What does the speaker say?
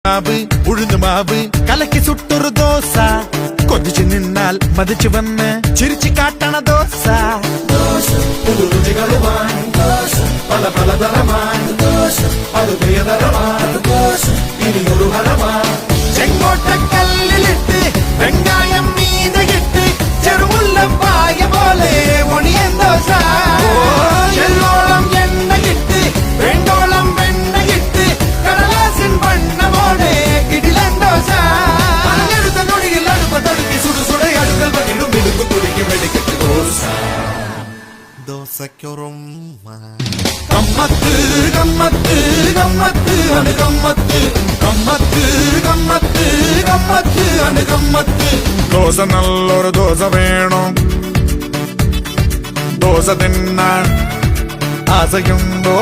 ഉഴുന്നുമാവ് കലക്കി സുട്ടൊരു ദോശ കൊതിച്ചു നിന്നാൽ മതിച്ചു വന്ന് ചിരിച്ചു കാട്ടണ ദോശ രുചികളുമായി പല പലതരമായി അത് പ്രിയതരമായി ഇനിയൊരു ഹരമായി ചെങ്കോട്ടക്കല്ലിലിട്ട് വെങ്കായം മീതയിട്ട് ചെറുമുല്ലം പായ പോലെ ഒണിയൻ ദോശ എല്ലോളം എണ്ണയിട്ട് വേണ്ടോളം വെണ്ണയിട്ട് കടലാസിൻ വണ്ണമോടെ കിടിലൻ ദോശ അങ്ങനത്തെ നൊടിയിൽ അടുപ്പത്തടുക്കി സുടുസുട അടുക്കൽ പകിടും മിടുക്കും തുടിക്കും വെടിക്കെട്ട് ദോശ ദോശയ്ക്കൊറുമ്മ ഗമ്മത്ത് ഗമ്മത്ത് ഗമ്മത്ത് ആണ് ഗമ്മത്ത് ഗമ്മത്ത് ഗമ്മത്ത് ഗമ്മത്ത് ആണ് ഗമ്മത്ത് ദോശ നല്ലൊരു ദോശ വേണം ദോശ തിന്നാൻ ആശയുണ്ടോ